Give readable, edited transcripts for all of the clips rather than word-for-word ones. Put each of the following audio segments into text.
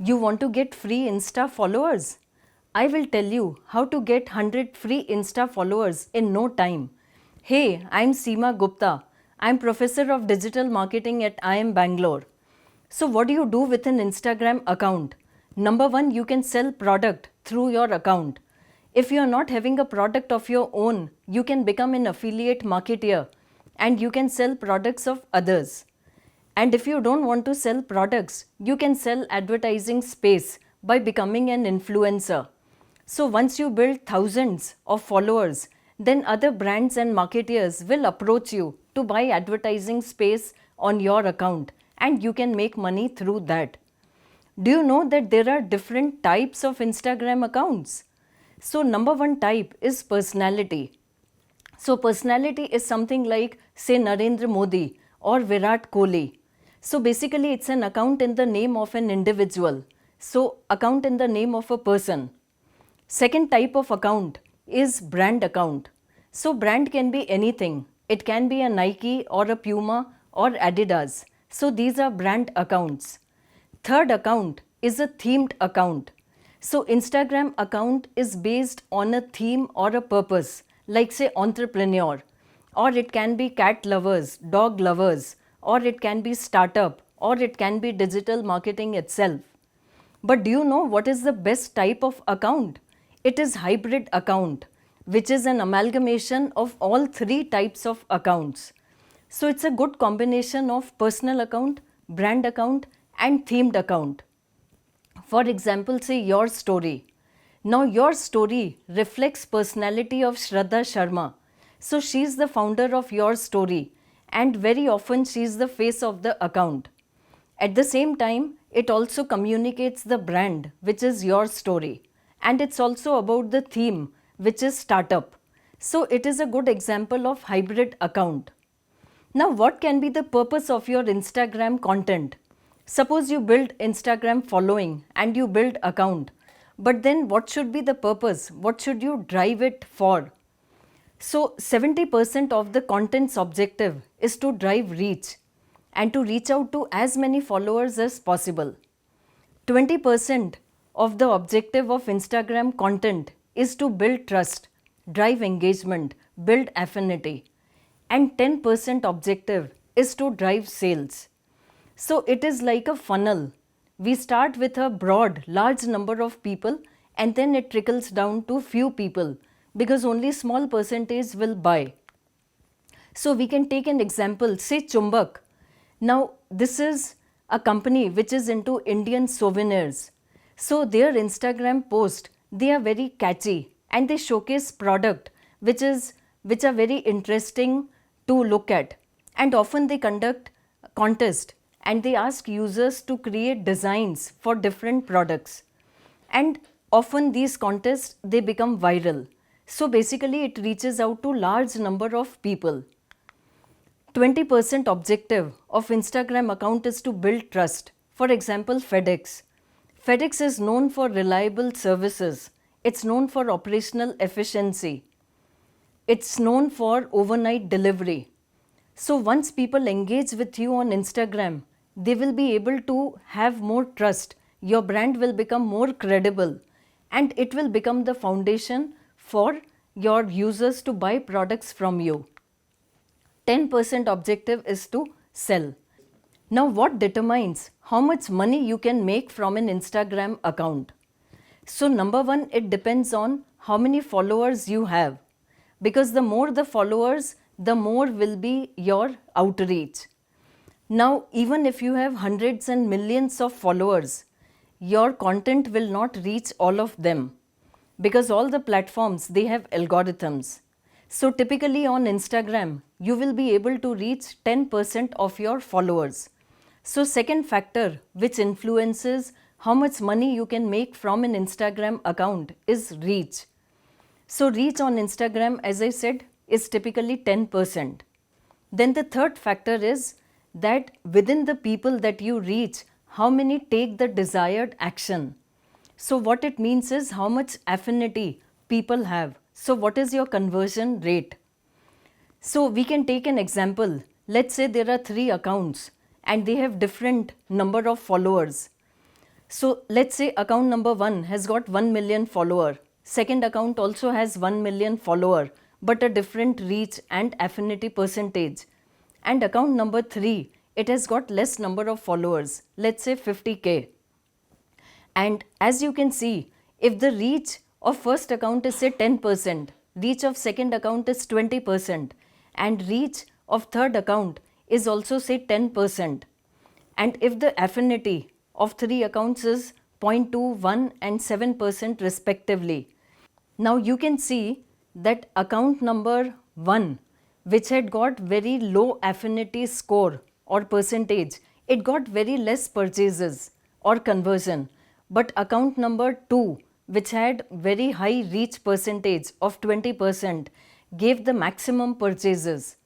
You want to get free Insta followers? I will tell you how to get 100 free Insta followers in no time. Hey, I'm Seema Gupta. I'm Professor of Digital Marketing at IIM Bangalore. So what do you do with an Instagram account? Number one, you can sell product through your account. If you are not having a product of your own, you can become an affiliate marketeer and you can sell products of others. And if you don't want to sell products, you can sell advertising space by becoming an influencer. So once you build thousands of followers, then other brands and marketeers will approach you to buy advertising space on your account and you can make money through that. Do you know that there are different types of Instagram accounts? So number one type is personality. So personality is something like say Narendra Modi or Virat Kohli. So basically it's an account in the name of an individual. So account in the name of a person. Second type of account is brand account. So brand can be anything. It can be a Nike or a Puma or Adidas. So these are brand accounts. Third account is a themed account. So Instagram account is based on a theme or a purpose, like say entrepreneur, or it can be cat lovers, dog lovers, or it can be startup, or it can be digital marketing itself. But do you know what is the best type of account? It is hybrid account, which is an amalgamation of all three types of accounts. So it's a good combination of personal account, brand account, and themed account. For example, say YourStory. Now YourStory reflects personality of Shraddha Sharma. So she is the founder of YourStory and very often she is the face of the account. At the same time, it also communicates the brand, which is YourStory, and it's also about the theme, which is startup. So it is a good example of hybrid account. Now what can be the purpose of your Instagram content? Suppose you build Instagram following and you build account, but then what should be the purpose? What should you drive it for? So 70% of the content's objective is to drive reach and to reach out to as many followers as possible. 20% of the objective of Instagram content is to build trust, drive engagement, build affinity. And 10% objective is to drive sales. So it is like a funnel. We start with a broad, large number of people and then it trickles down to few people because only small percentage will buy. So we can take an example, say Chumbak. Now this is a company which is into Indian souvenirs. So their Instagram post, they are very catchy and they showcase product which are very interesting to look at. And often they conduct contest and they ask users to create designs for different products. And often these contests, they become viral. So basically it reaches out to large number of people. 20% objective of Instagram account is to build trust. For example, FedEx. FedEx is known for reliable services. It's known for operational efficiency. It's known for overnight delivery. So once people engage with you on Instagram, they will be able to have more trust. Your brand will become more credible and it will become the foundation for your users to buy products from you. 10% objective is to sell. Now what determines how much money you can make from an Instagram account? So number one, it depends on how many followers you have. Because the more the followers, the more will be your outreach. Now even if you have hundreds and millions of followers, your content will not reach all of them. Because all the platforms, they have algorithms. So typically on Instagram, you will be able to reach 10% of your followers. So second factor which influences how much money you can make from an Instagram account is reach. So reach on Instagram, as I said, is typically 10%. Then the third factor is that within the people that you reach, how many take the desired action. So what it means is how much affinity people have. So what is your conversion rate? So we can take an example. Let's say there are 3 accounts and they have different number of followers. So let's say account number 1 has got 1 million follower. Second account also has 1 million follower, but a different reach and affinity percentage. And account number 3, it has got less number of followers, let's say 50k. And as you can see, if the reach of first account is say 10%, reach of second account is 20%, and reach of third account is also say 10%. And if the affinity of 3 accounts is 0.2, 1 and 7% respectively. Now you can see that account number 1, which had got very low affinity score or percentage, it got very less purchases or conversion. But account number 2, which had very high reach percentage of 20%, gave the maximum purchases.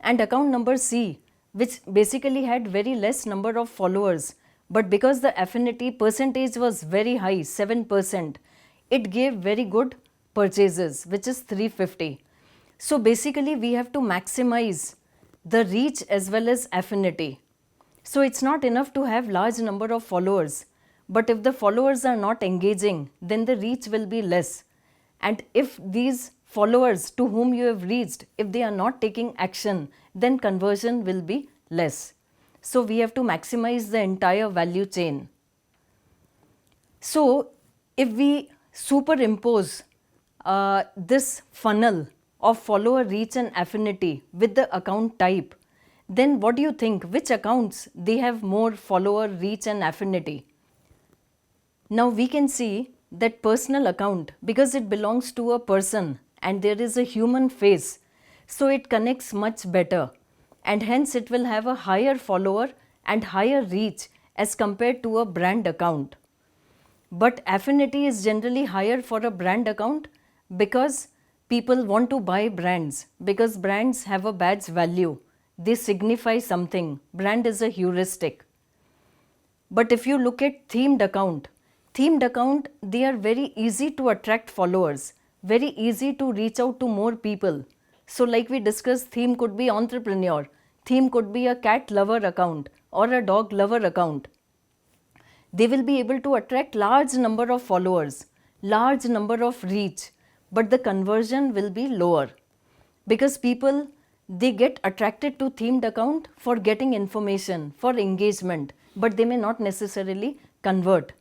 And account number C, which basically had very less number of followers, but because the affinity percentage was very high, 7%, it gave very good purchases, which is 350. So basically we have to maximize the reach as well as affinity. So it's not enough to have large number of followers, but if the followers are not engaging, then the reach will be less. And if these followers to whom you have reached, if they are not taking action, then conversion will be less. So we have to maximize the entire value chain. So if we superimpose this funnel of follower reach and affinity with the account type, then what do you think? Which accounts they have more follower reach and affinity? Now we can see that personal account, because it belongs to a person and there is a human face, so it connects much better, and hence it will have a higher follower and higher reach as compared to a brand account. But affinity is generally higher for a brand account because people want to buy brands, because brands have a badge value. They signify something. Brand is a heuristic. But if you look at themed account, they are very easy to attract followers, very easy to reach out to more people. So like we discussed, theme could be entrepreneur, theme could be a cat lover account or a dog lover account. They will be able to attract large number of followers, large number of reach, but the conversion will be lower because people, they get attracted to themed account for getting information, for engagement, but they may not necessarily convert.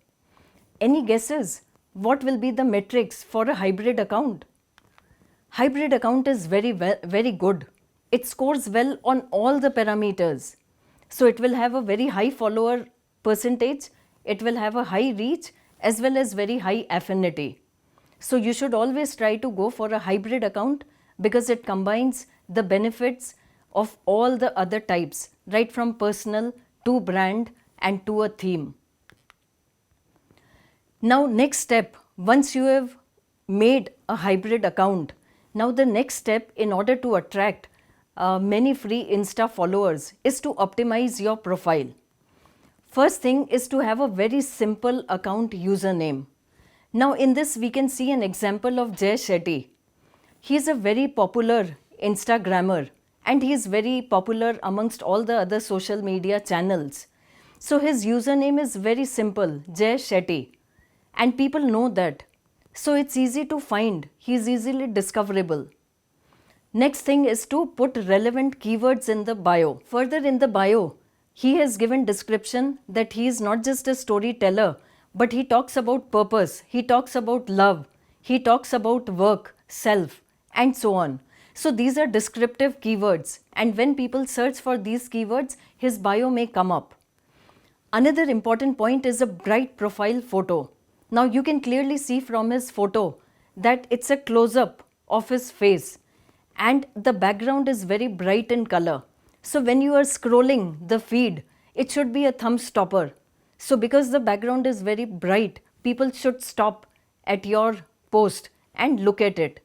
Any guesses? What will be the metrics for a hybrid account? Hybrid account is very good. It scores well on all the parameters. So it will have a very high follower percentage, it will have a high reach as well as very high affinity. So you should always try to go for a hybrid account because it combines the benefits of all the other types, right from personal to brand and to a theme. Now next step, once you have made a hybrid account, now the next step in order to attract many free Insta followers is to optimize your profile. First thing is to have a very simple account username. Now in this we can see an example of Jay Shetty. He is a very popular Instagrammer and he is very popular amongst all the other social media channels. So his username is very simple, Jay Shetty, and people know that. So it's easy to find, he is easily discoverable. Next thing is to put relevant keywords in the bio. Further in the bio, he has given description that he is not just a storyteller, but he talks about purpose, he talks about love, he talks about work, self, and so on. So these are descriptive keywords, and when people search for these keywords, his bio may come up. Another important point is a bright profile photo. Now you can clearly see from his photo that it's a close-up of his face and the background is very bright in color. So when you are scrolling the feed, it should be a thumb stopper. So because the background is very bright, people should stop at your post and look at it.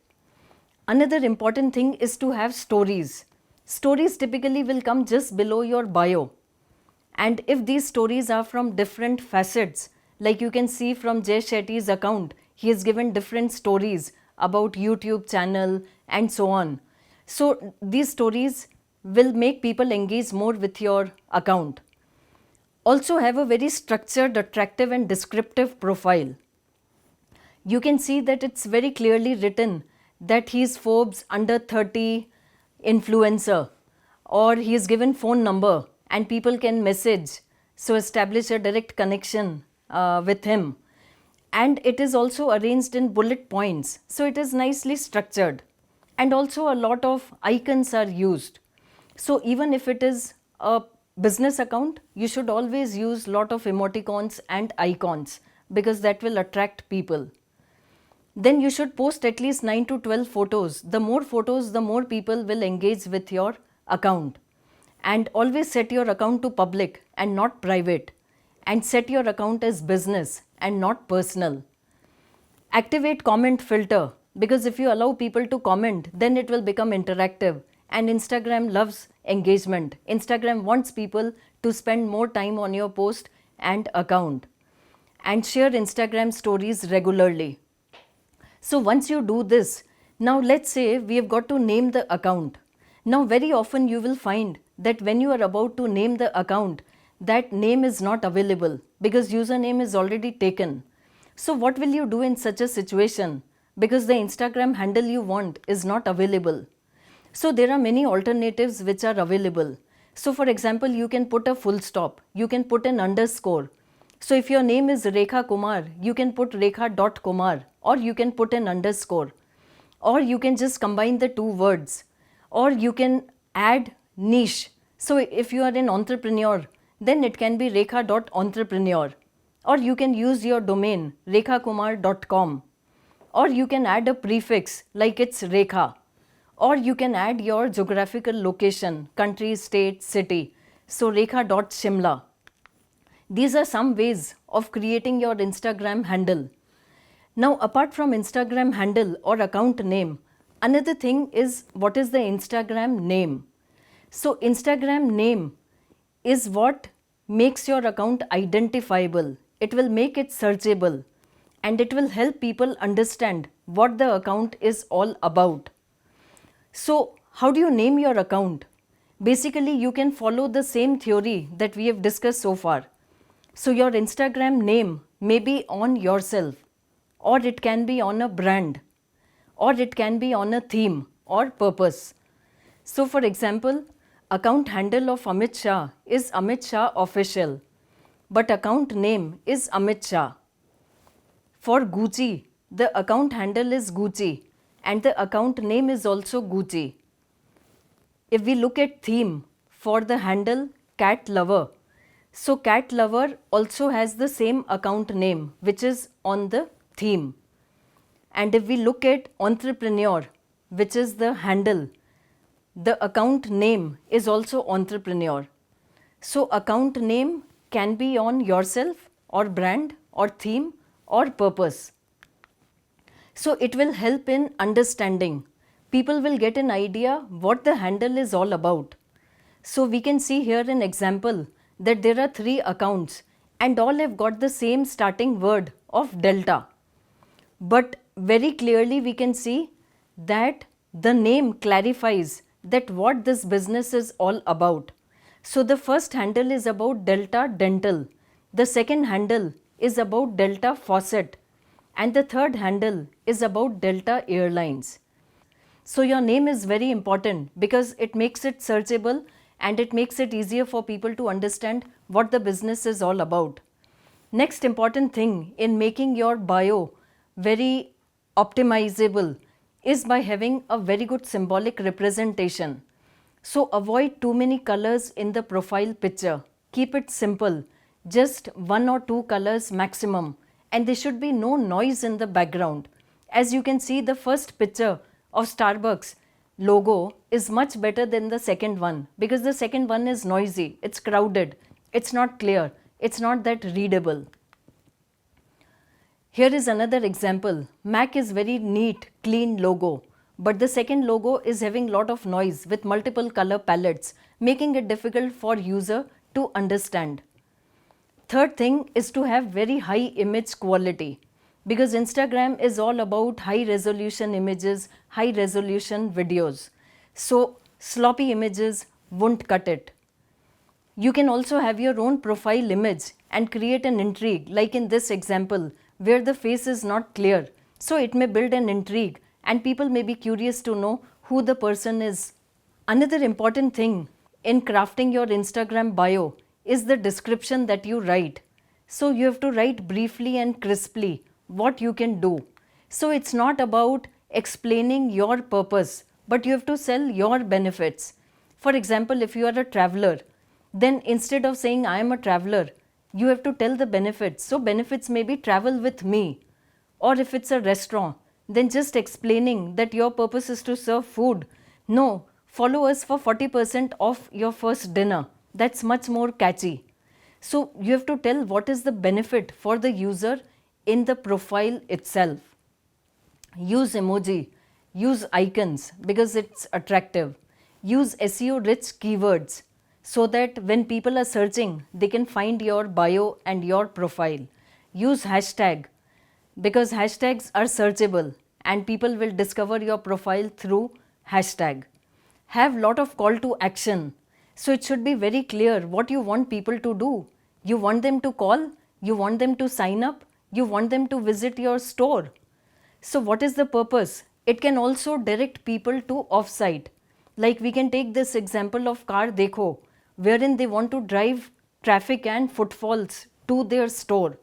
Another important thing is to have stories. Stories typically will come just below your bio. And if these stories are from different facets, like you can see from Jay Shetty's account, he has given different stories about YouTube channel and so on. So these stories will make people engage more with your account. Also have a very structured, attractive and descriptive profile. You can see that it's very clearly written that he is Forbes under 30 influencer, or he is given phone number and people can message, so establish a direct connection with him. And it is also arranged in bullet points, so it is nicely structured. And also a lot of icons are used. So even if it is a business account, you should always use lot of emoticons and icons because that will attract people. Then you should post at least 9 to 12 photos. The more photos, the more people will engage with your account. And always set your account to public and not private. And set your account as business and not personal. Activate comment filter, because if you allow people to comment, then it will become interactive. And Instagram loves engagement. Instagram wants people to spend more time on your post and account. And share Instagram stories regularly. So once you do this, now let's say we have got to name the account. Now very often you will find that when you are about to name the account, that name is not available because username is already taken. So what will you do in such a situation? Because the Instagram handle you want is not available. So there are many alternatives which are available. So for example, you can put a full stop, you can put an underscore. So if your name is Rekha Kumar, you can put Rekha.Kumar, or you can put an underscore, or you can just combine the two words, or you can add niche. So if you are an entrepreneur, then it can be Rekha.Entrepreneur, or you can use your domain rekhakumar.com, or you can add a prefix like it's Rekha, or you can add your geographical location, country, state, city. So Rekha.Shimla. These are some ways of creating your Instagram handle. Now apart from Instagram handle or account name, another thing is what is the Instagram name. So Instagram name is what makes your account identifiable. It will make it searchable and it will help people understand what the account is all about. So how do you name your account? Basically you can follow the same theory that we have discussed so far. So your Instagram name may be on yourself, or it can be on a brand, or it can be on a theme or purpose. So for example, account handle of Amit Shah is Amit Shah Official, but account name is Amit Shah. For Gucci, the account handle is Gucci and the account name is also Gucci. If we look at theme for the handle Cat Lover, so Cat Lover also has the same account name which is on the theme. And if we look at Entrepreneur, which is the handle, the account name is also Entrepreneur. So account name can be on yourself or brand or theme or purpose. So it will help in understanding. People will get an idea what the handle is all about. So we can see here an example that there are 3 accounts and all have got the same starting word of Delta. But very clearly we can see that the name clarifies that what this business is all about. So the first handle is about Delta Dental, the second handle is about Delta Faucet, and the third handle is about Delta Airlines. So your name is very important because it makes it searchable and it makes it easier for people to understand what the business is all about. Next important thing in making your bio very optimizable is by having a very good symbolic representation. So avoid too many colors in the profile picture. Keep it simple, just 1 or 2 colors maximum, and there should be no noise in the background. As you can see, the first picture of Starbucks logo is much better than the second one because the second one is noisy, it's crowded, it's not clear, it's not that readable. Here is another example. Mac is very neat, clean logo, but the second logo is having lot of noise with multiple color palettes, making it difficult for user to understand. Third thing is to have very high image quality because Instagram is all about high resolution images, high resolution videos. So sloppy images won't cut it. You can also have your own profile image and create an intrigue, like in this example where the face is not clear. So it may build an intrigue and people may be curious to know who the person is. Another important thing in crafting your Instagram bio is the description that you write. So you have to write briefly and crisply what you can do. So it's not about explaining your purpose, but you have to sell your benefits. For example, if you are a traveler, then instead of saying I am a traveler, you have to tell the benefits. So benefits may be travel with me. Or if it's a restaurant, then just explaining that your purpose is to serve food. No, follow us for 40% off your first dinner. That's much more catchy. So you have to tell what is the benefit for the user in the profile itself. Use emoji, use icons because it's attractive. Use SEO rich keywords so that when people are searching, they can find your bio and your profile. Use hashtag because hashtags are searchable and people will discover your profile through hashtag. Have lot of call to action. So it should be very clear what you want people to do. You want them to call, you want them to sign up, you want them to visit your store. So what is the purpose? It can also direct people to off-site. Like we can take this example of Car Dekho, wherein they want to drive traffic and footfalls to their store.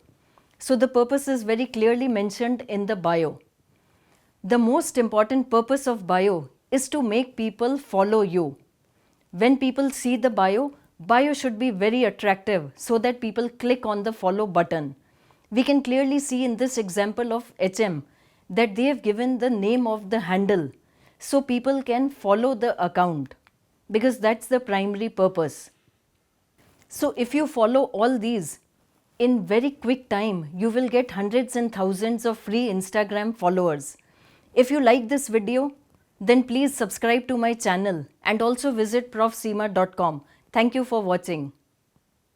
So the purpose is very clearly mentioned in the bio. The most important purpose of bio is to make people follow you. When people see the bio should be very attractive so that people click on the follow button. We can clearly see in this example of HM that they have given the name of the handle so people can follow the account because that's the primary purpose. So if you follow all these, in very quick time, you will get hundreds and thousands of free Instagram followers. If you like this video, then please subscribe to my channel and also visit profseema.com. Thank you for watching.